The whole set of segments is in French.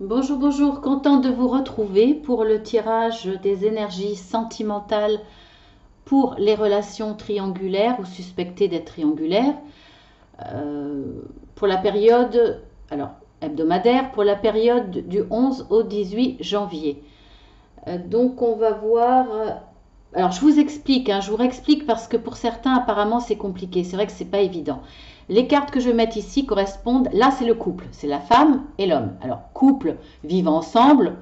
Bonjour, bonjour, content de vous retrouver pour le tirage des énergies sentimentales pour les relations triangulaires ou suspectées d'être triangulaires euh, pour la période alors, hebdomadaire, pour la période du 11 au 18 janvier. Donc on va voir. Alors je vous explique, je vous réexplique parce que pour certains apparemment c'est compliqué, c'est vrai que c'est pas évident. Les cartes que je vais mettre ici correspondent, là c'est le couple, c'est la femme et l'homme. Alors couple vivant ensemble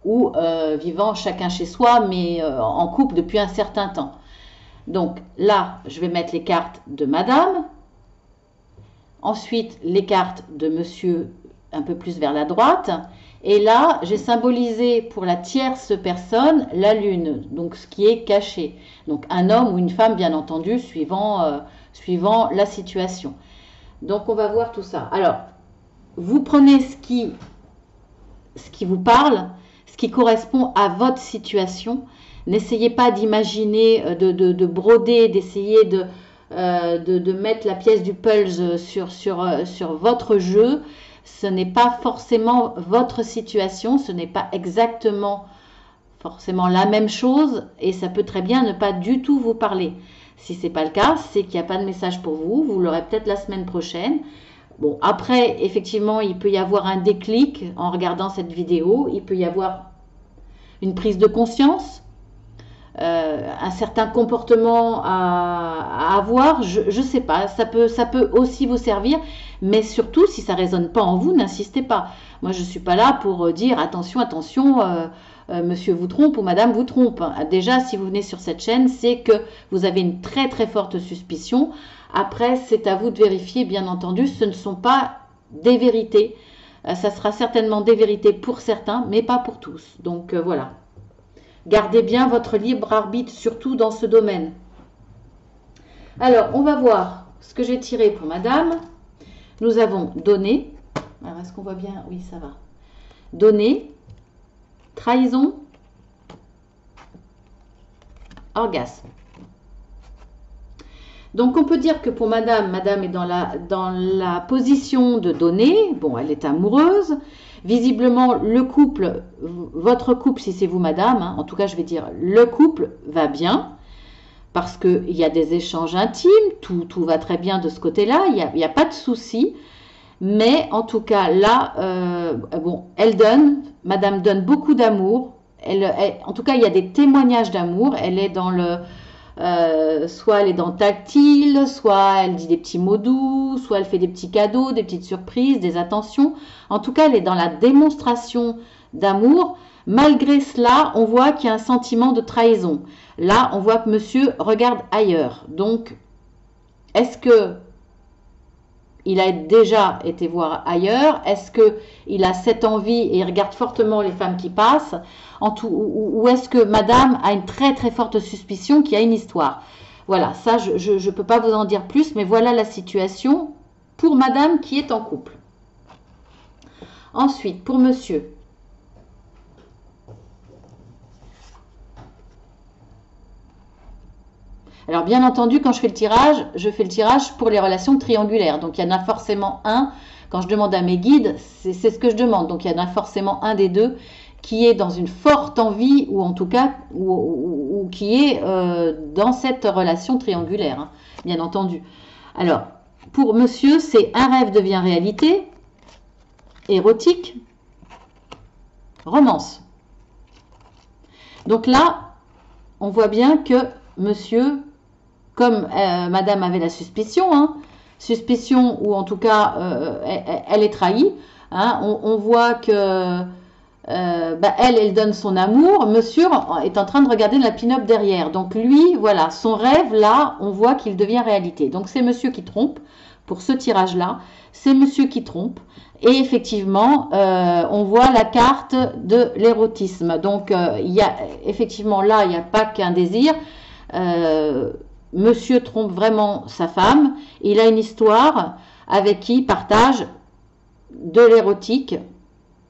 ou vivant chacun chez soi mais en couple depuis un certain temps. Donc là je vais mettre les cartes de madame, ensuite les cartes de monsieur un peu plus vers la droite. Et là, j'ai symbolisé pour la tierce personne la lune, donc ce qui est caché. Donc un homme ou une femme, bien entendu, suivant la situation. Donc on va voir tout ça. Alors, vous prenez ce qui vous parle, ce qui correspond à votre situation. N'essayez pas d'imaginer, de broder, d'essayer de mettre la pièce du puzzle sur votre jeu. Ce n'est pas forcément votre situation, ce n'est pas exactement forcément la même chose et ça peut très bien ne pas du tout vous parler. Si ce n'est pas le cas, c'est qu'il n'y a pas de message pour vous, vous l'aurez peut-être la semaine prochaine. Bon, après, effectivement, il peut y avoir un déclic en regardant cette vidéo, il peut y avoir une prise de conscience, un certain comportement à avoir, je ne sais pas, ça peut aussi vous servir, mais surtout, si ça ne résonne pas en vous, n'insistez pas. Moi, je ne suis pas là pour dire attention, attention, monsieur vous trompe ou madame vous trompe. Déjà, si vous venez sur cette chaîne, c'est que vous avez une très très forte suspicion. Après, c'est à vous de vérifier, bien entendu, ce ne sont pas des vérités. Ça sera certainement des vérités pour certains, mais pas pour tous. Donc voilà. Gardez bien votre libre arbitre, surtout dans ce domaine. Alors, on va voir ce que j'ai tiré pour madame. Nous avons donné. Alors, est-ce qu'on voit bien? Oui, ça va. Donner, trahison, orgasme. Donc, on peut dire que pour madame, madame est dans la position de donner. Bon, elle est amoureuse. Visiblement, le couple, votre couple, si c'est vous madame, en tout cas je vais dire le couple va bien, parce qu'il y a des échanges intimes, tout va très bien de ce côté-là, il n'y a pas de souci, mais en tout cas là, bon, elle donne, madame donne beaucoup d'amour, en tout cas il y a des témoignages d'amour, elle est dans le... soit elle est dans le tactile, soit elle dit des petits mots doux, soit elle fait des petits cadeaux, des petites surprises, des attentions. En tout cas, elle est dans la démonstration d'amour. Malgré cela, on voit qu'il y a un sentiment de trahison. Là, on voit que monsieur regarde ailleurs. Donc, est-ce que il a déjà été voir ailleurs? Est-ce qu'il a cette envie et il regarde fortement les femmes qui passent? Ou est-ce que madame a une très très forte suspicion qu'il y a une histoire? Voilà, ça je ne peux pas vous en dire plus, mais voilà la situation pour madame qui est en couple. Ensuite, pour monsieur. Alors bien entendu, quand je fais le tirage pour les relations triangulaires. Donc il y en a forcément un, quand je demande à mes guides, c'est ce que je demande. Donc il y en a forcément un des deux qui est dans une forte envie, ou en tout cas, ou qui est dans cette relation triangulaire, bien entendu. Alors, pour monsieur, c'est un rêve devient réalité, érotique, romance. Donc là, on voit bien que monsieur, comme madame avait la suspicion, suspicion ou en tout cas elle est trahie, on voit que elle donne son amour, monsieur est en train de regarder la pin-up derrière. Donc lui, voilà, son rêve là, on voit qu'il devient réalité. Donc c'est monsieur qui trompe pour ce tirage-là, c'est monsieur qui trompe. Et effectivement, on voit la carte de l'érotisme. Donc il y a effectivement là, il n'y a pas qu'un désir. Monsieur trompe vraiment sa femme. Il a une histoire avec qui il partage de l'érotique.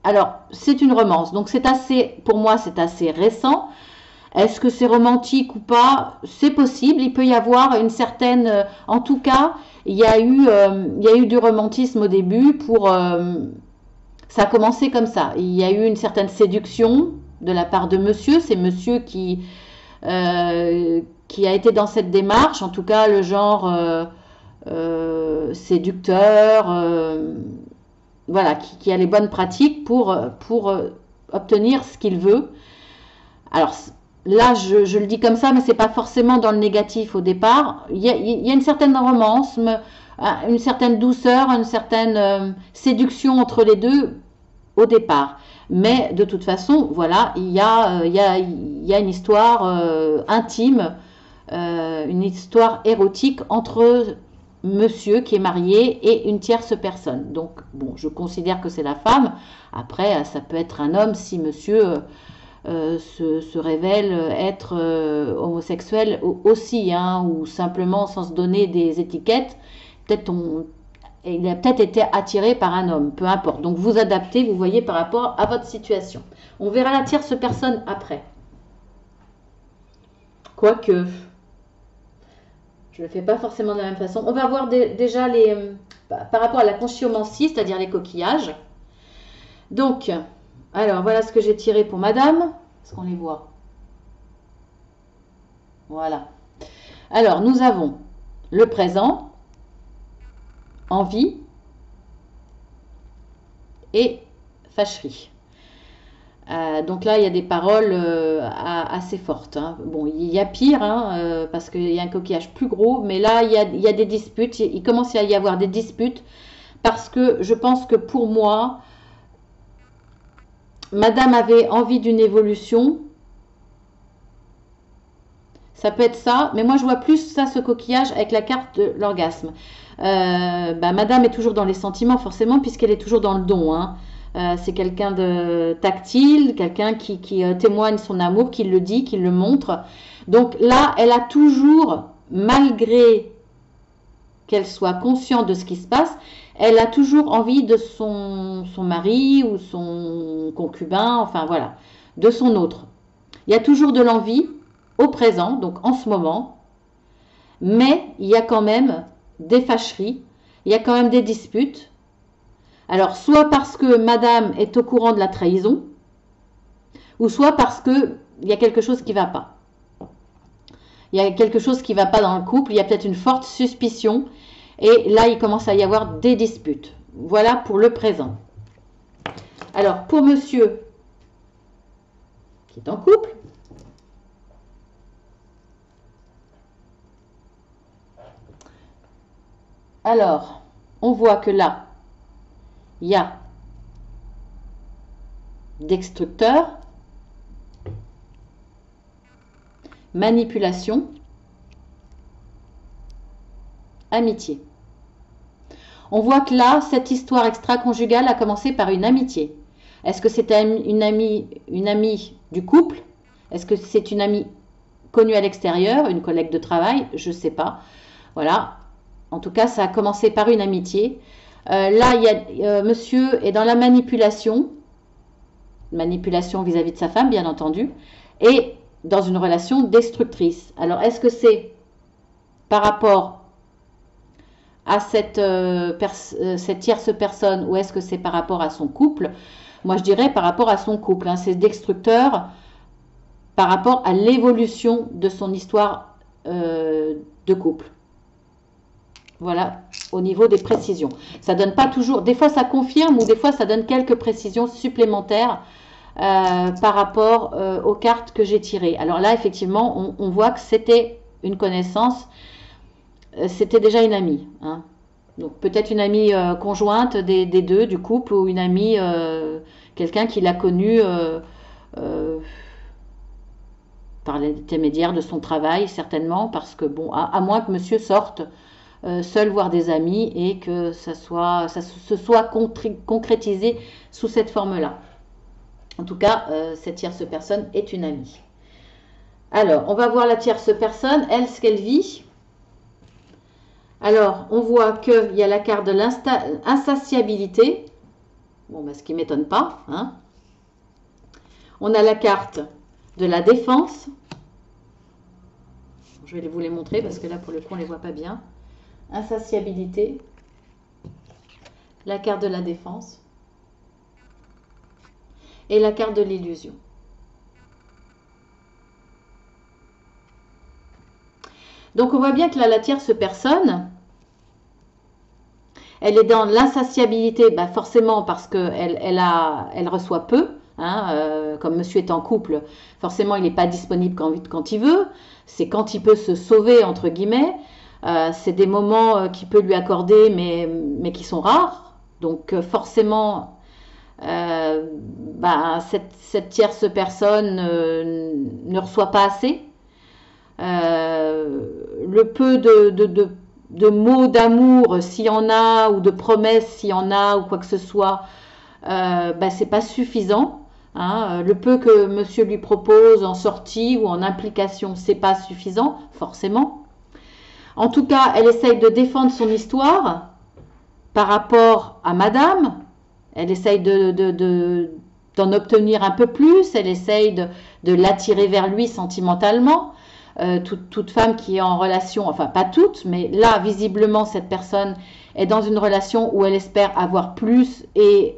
Alors, c'est une romance. Donc, c'est assez, pour moi, c'est assez récent. Est-ce que c'est romantique ou pas? C'est possible. Il peut y avoir une certaine... en tout cas, il y a eu du romantisme au début Ça a commencé comme ça. Il y a eu une certaine séduction de la part de monsieur. C'est monsieur qui a été dans cette démarche, en tout cas le genre séducteur, voilà, qui a les bonnes pratiques pour obtenir ce qu'il veut. Alors là, je le dis comme ça, mais c'est pas forcément dans le négatif au départ. Il y a une certaine romance, une certaine douceur, une certaine séduction entre les deux au départ. Mais de toute façon, voilà, il y a une histoire intime, une histoire érotique entre monsieur qui est marié et une tierce personne. Donc, bon, je considère que c'est la femme. Après, ça peut être un homme si monsieur se révèle être homosexuel aussi, hein, ou simplement sans se donner des étiquettes. Peut-être il a peut-être été attiré par un homme, peu importe. Donc vous adaptez, vous voyez, par rapport à votre situation. On verra la tierce personne après. Quoique, je ne le fais pas forcément de la même façon. On va voir déjà par rapport à la conchyomancie, c'est-à-dire les coquillages. Donc, alors voilà ce que j'ai tiré pour madame. Est-ce qu'on les voit? Voilà. Alors, nous avons le présent, envie et fâcherie. Donc là, il y a des paroles assez fortes, hein. Bon, il y a pire, hein, parce qu'il y a un coquillage plus gros, mais là, il y a des disputes. Il commence à y avoir des disputes parce que je pense que pour moi, madame avait envie d'une évolution. Ça peut être ça, mais moi, je vois plus ça, ce coquillage, avec la carte de l'orgasme. Madame est toujours dans les sentiments, forcément, puisqu'elle est toujours dans le don, hein. C'est quelqu'un de tactile, quelqu'un qui témoigne son amour, qui le dit, qui le montre. Donc là, elle a toujours, malgré qu'elle soit consciente de ce qui se passe, elle a toujours envie de son mari ou son concubin, enfin voilà, de son autre. Il y a toujours de l'envie au présent, donc en ce moment, mais il y a quand même des fâcheries, il y a quand même des disputes. Alors, soit parce que madame est au courant de la trahison, ou soit parce qu'il y a quelque chose qui ne va pas. Il y a quelque chose qui ne va pas dans le couple, il y a peut-être une forte suspicion, et là, il commence à y avoir des disputes. Voilà pour le présent. Alors, pour monsieur qui est en couple, alors, on voit que là, il y a destructeur, manipulation, amitié. On voit que là, cette histoire extra-conjugale a commencé par une amitié. Est-ce que c'était une amie du couple? Est-ce que c'est une amie connue à l'extérieur, une collègue de travail? Je ne sais pas. Voilà. En tout cas, ça a commencé par une amitié. Là, il y a, monsieur est dans la manipulation vis-à-vis de sa femme, bien entendu, et dans une relation destructrice. Alors, est-ce que c'est par rapport à cette tierce personne ou est-ce que c'est par rapport à son couple? Moi, je dirais par rapport à son couple, hein. C'est destructeur par rapport à l'évolution de son histoire de couple. Voilà, au niveau des précisions. Ça donne pas toujours, des fois ça confirme ou des fois ça donne quelques précisions supplémentaires par rapport aux cartes que j'ai tirées. Alors là, effectivement, on voit que c'était une connaissance, c'était déjà une amie, hein. Donc peut-être une amie conjointe des deux, du couple, ou une amie, quelqu'un qui l'a connue par l'intermédiaire de son travail, certainement, parce que bon, à moins que monsieur sorte seul voir des amis et que ça se soit concrétisé sous cette forme-là. En tout cas, cette tierce personne est une amie. Alors, on va voir la tierce personne, elle, ce qu'elle vit. Alors, on voit qu'il y a la carte de l'insatiabilité. Bon, ce qui ne m'étonne pas, hein. On a la carte de la défense. Je vais vous les montrer parce que là, pour le coup, on ne les voit pas bien. Insatiabilité, la carte de la défense. et la carte de l'illusion. Donc, on voit bien que là, la tierce personne, elle est dans l'insatiabilité, bah forcément parce elle reçoit peu. Hein, comme monsieur est en couple, forcément, il n'est pas disponible quand il veut. C'est quand il peut se sauver, entre guillemets. C'est des moments qu'il peut lui accorder, mais qui sont rares. Donc, forcément, bah, cette tierce personne ne reçoit pas assez. Le peu de mots d'amour, s'il y en a, ou de promesses, s'il y en a, ou quoi que ce soit, bah, c'est pas suffisant. Hein. Le peu que monsieur lui propose en sortie ou en implication, c'est pas suffisant, forcément. En tout cas, elle essaye de défendre son histoire par rapport à madame. Elle essaye d'en obtenir un peu plus. Elle essaye de l'attirer vers lui sentimentalement. Toute femme qui est en relation, enfin pas toute, mais là, visiblement, cette personne est dans une relation où elle espère avoir plus et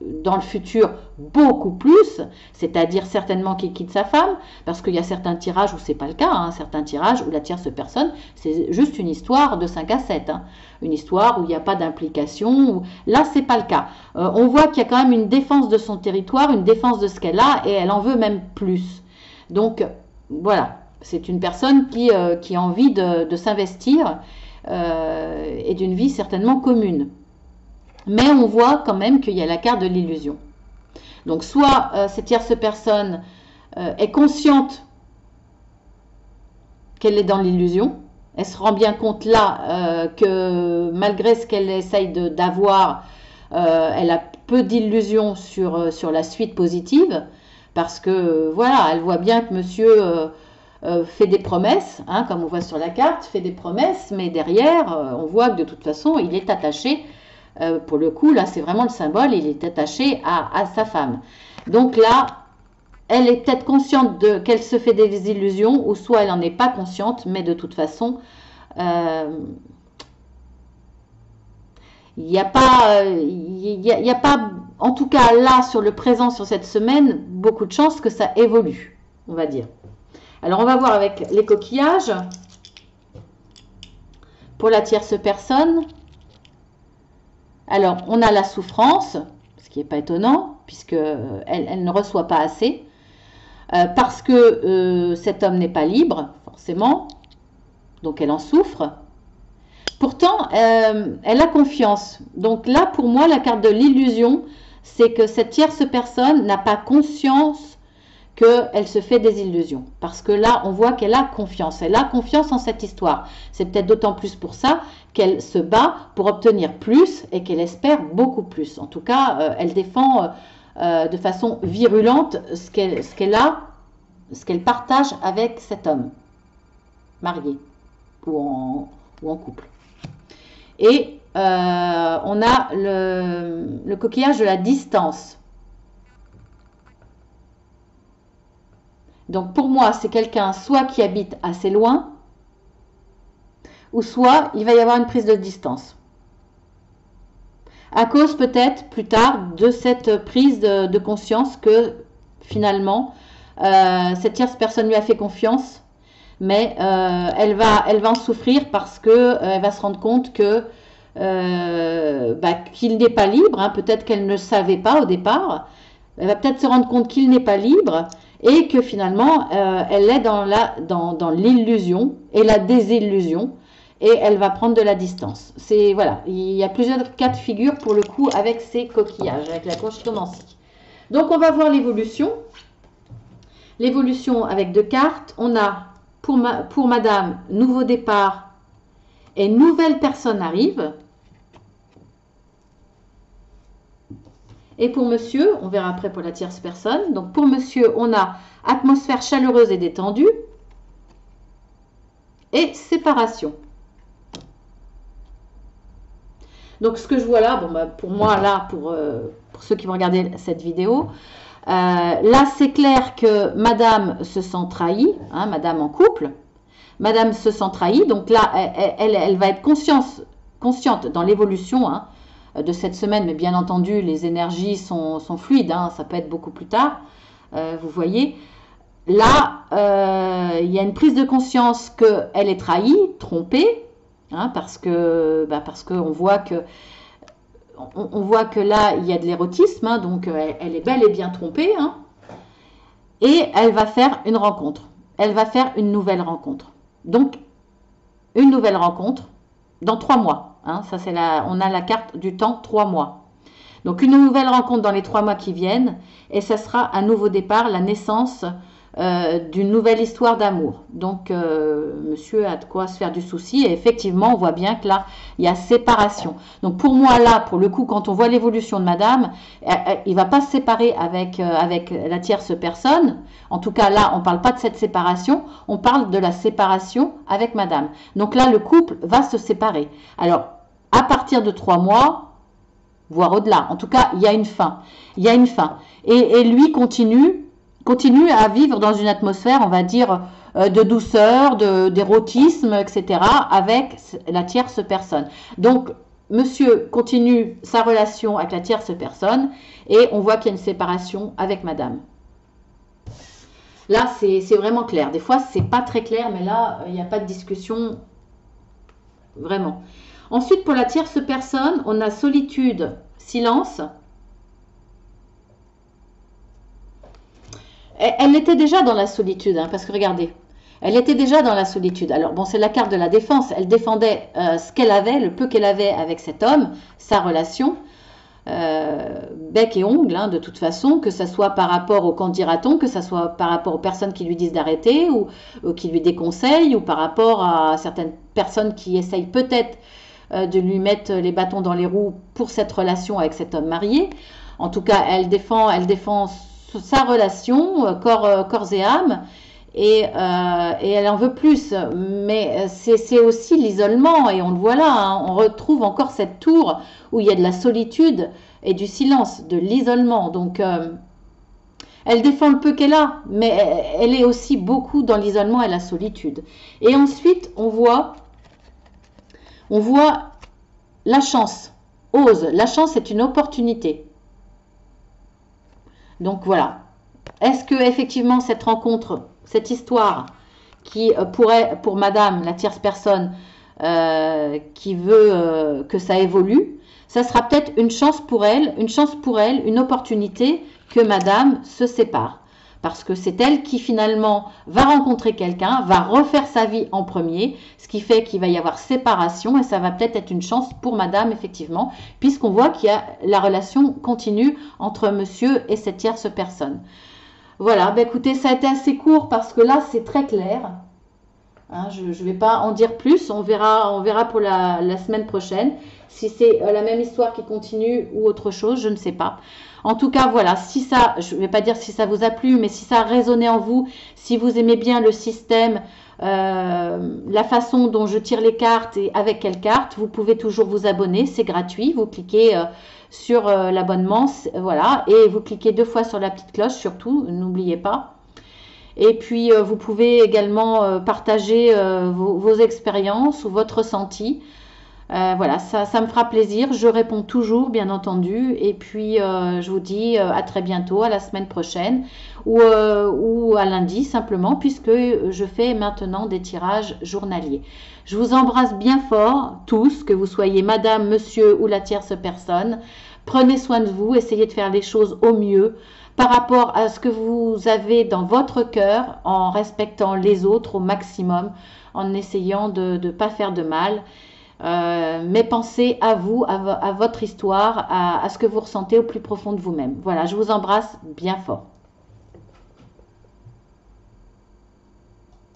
dans le futur beaucoup plus, c'est-à-dire certainement qu'il quitte sa femme, parce qu'il y a certains tirages où c'est pas le cas, hein, certains tirages où la tierce personne, c'est juste une histoire de 5 à 7, hein, une histoire où il n'y a pas d'implication, là c'est pas le cas. On voit qu'il y a quand même une défense de son territoire, une défense de ce qu'elle a, et elle en veut même plus. Donc voilà, c'est une personne qui a envie de s'investir et d'une vie certainement commune. Mais on voit quand même qu'il y a la carte de l'illusion. Donc soit cette tierce personne est consciente qu'elle est dans l'illusion, elle se rend bien compte là que malgré ce qu'elle essaye d'avoir, elle a peu d'illusions sur la suite positive, parce que voilà, elle voit bien que monsieur fait des promesses, hein, comme on voit sur la carte, fait des promesses, mais derrière, on voit que de toute façon, il est attaché. Pour le coup, là, c'est vraiment le symbole, il est attaché à sa femme. Donc là, elle est peut-être consciente qu'elle se fait des illusions, ou soit elle n'en est pas consciente, mais de toute façon, il n'y a pas, en tout cas là, sur le présent, sur cette semaine, beaucoup de chances que ça évolue, on va dire. Alors, on va voir avec les coquillages, pour la tierce personne. Alors, on a la souffrance, ce qui n'est pas étonnant, puisqu'elle ne reçoit pas assez, parce que cet homme n'est pas libre, forcément, donc elle en souffre. Pourtant, elle a confiance. Donc là, pour moi, la carte de l'illusion, c'est que cette tierce personne n'a pas conscience qu'elle se fait des illusions. Parce que là, on voit qu'elle a confiance. Elle a confiance en cette histoire. C'est peut-être d'autant plus pour ça qu'elle se bat pour obtenir plus et qu'elle espère beaucoup plus. En tout cas, elle défend de façon virulente ce qu'elle a, ce qu'elle partage avec cet homme marié ou en couple. Et on a le coquillage de la distance. Donc pour moi, c'est quelqu'un soit qui habite assez loin, ou soit il va y avoir une prise de distance. À cause peut-être plus tard de cette prise de conscience que finalement, cette tierce personne lui a fait confiance, mais elle va en souffrir parce qu'elle va se rendre compte que qu'il n'est pas libre, hein, peut-être qu'elle ne savait pas au départ, elle va peut-être se rendre compte qu'il n'est pas libre, et que finalement, elle est dans l'illusion et la désillusion, et elle va prendre de la distance. Voilà, il y a plusieurs cas de figure pour le coup avec ces coquillages, avec la conchistomancie. Donc, on va voir l'évolution. L'évolution avec 2 cartes. On a, pour madame, nouveau départ et nouvelle personne arrive. Et pour monsieur, on verra après pour la tierce personne. Donc pour monsieur, on a atmosphère chaleureuse et détendue et séparation. Donc ce que je vois là, bon, pour moi là, pour ceux qui vont regarder cette vidéo, là c'est clair que madame se sent trahie, hein, madame en couple, madame se sent trahie, donc là elle va être consciente dans l'évolution, hein, de cette semaine, mais bien entendu, les énergies sont fluides, hein, ça peut être beaucoup plus tard, vous voyez. Là, il y a une prise de conscience qu'elle est trahie, trompée, hein, parce qu'on voit que on voit que là, il y a de l'érotisme, hein, donc elle est bel et bien trompée, hein, et elle va faire une rencontre. Elle va faire une nouvelle rencontre. Donc, une nouvelle rencontre dans 3 mois. Hein, ça, on a la carte du temps 3 mois. Donc, une nouvelle rencontre dans les 3 mois qui viennent, et ça sera un nouveau départ, la naissance d'une nouvelle histoire d'amour. Donc, monsieur a de quoi se faire du souci, et effectivement, on voit bien que là, il y a séparation. Donc, pour moi, là, pour le coup, quand on voit l'évolution de madame, il ne va pas se séparer avec la tierce personne. En tout cas, là, on ne parle pas de cette séparation, on parle de la séparation avec madame. Donc là, le couple va se séparer. Alors, à partir de 3 mois, voire au-delà, en tout cas, il y a une fin. Il y a une fin. Et lui continue à vivre dans une atmosphère, on va dire, de douceur, d'érotisme, etc., avec la tierce personne. Donc, monsieur continue sa relation avec la tierce personne, et on voit qu'il y a une séparation avec madame. Là, c'est vraiment clair. Des fois, c'est pas très clair, mais là, il n'y a pas de discussion, vraiment. Ensuite, pour la tierce personne, on a solitude, silence. Elle était déjà dans la solitude, hein, parce que regardez, elle était déjà dans la solitude. Alors bon, c'est la carte de la défense. Elle défendait ce qu'elle avait, le peu qu'elle avait avec cet homme, sa relation, bec et ongle, hein, de toute façon, que ce soit par rapport au qu'en dira-t-on, que ce soit par rapport aux personnes qui lui disent d'arrêter ou qui lui déconseillent, ou par rapport à certaines personnes qui essayent peut-être de lui mettre les bâtons dans les roues pour cette relation avec cet homme marié. En tout cas, elle défend sa relation, corps et âme, et elle en veut plus. Mais c'est aussi l'isolement, et on le voit là, hein, on retrouve encore cette tour où il y a de la solitude et du silence, de l'isolement. Donc, elle défend le peu qu'elle a, mais elle est aussi beaucoup dans l'isolement et la solitude. Et ensuite, on voit la chance. Ose. La chance est une opportunité. Donc voilà. Est-ce que effectivement cette rencontre, cette histoire qui pourrait, pour madame, la tierce personne, qui veut que ça évolue, ça sera peut-être une chance pour elle, une opportunité que madame se sépare. Parce que c'est elle qui finalement va rencontrer quelqu'un, va refaire sa vie en premier, ce qui fait qu'il va y avoir séparation, et ça va peut-être être une chance pour madame, effectivement, puisqu'on voit qu'il y a la relation continue entre monsieur et cette tierce personne. Voilà, bah écoutez, ça a été assez court parce que là, c'est très clair. Hein, je ne vais pas en dire plus, on verra pour la semaine prochaine. Si c'est la même histoire qui continue ou autre chose, je ne sais pas. En tout cas, voilà, si ça, je ne vais pas dire si ça vous a plu, mais si ça a résonné en vous, si vous aimez bien le système, la façon dont je tire les cartes et avec quelles cartes, vous pouvez toujours vous abonner, c'est gratuit. Vous cliquez sur l'abonnement, voilà, et vous cliquez 2 fois sur la petite cloche, surtout, n'oubliez pas. Et puis, vous pouvez également partager vos expériences ou votre ressenti. Voilà, ça me fera plaisir. Je réponds toujours, bien entendu. Et puis, je vous dis à très bientôt, à la semaine prochaine ou à lundi simplement, puisque je fais maintenant des tirages journaliers. Je vous embrasse bien fort, tous, que vous soyez madame, monsieur ou la tierce personne. Prenez soin de vous, essayez de faire les choses au mieux par rapport à ce que vous avez dans votre cœur, en respectant les autres au maximum, en essayant de ne pas faire de mal. Mais pensez à vous, à votre histoire, à ce que vous ressentez au plus profond de vous-même. Voilà, je vous embrasse bien fort.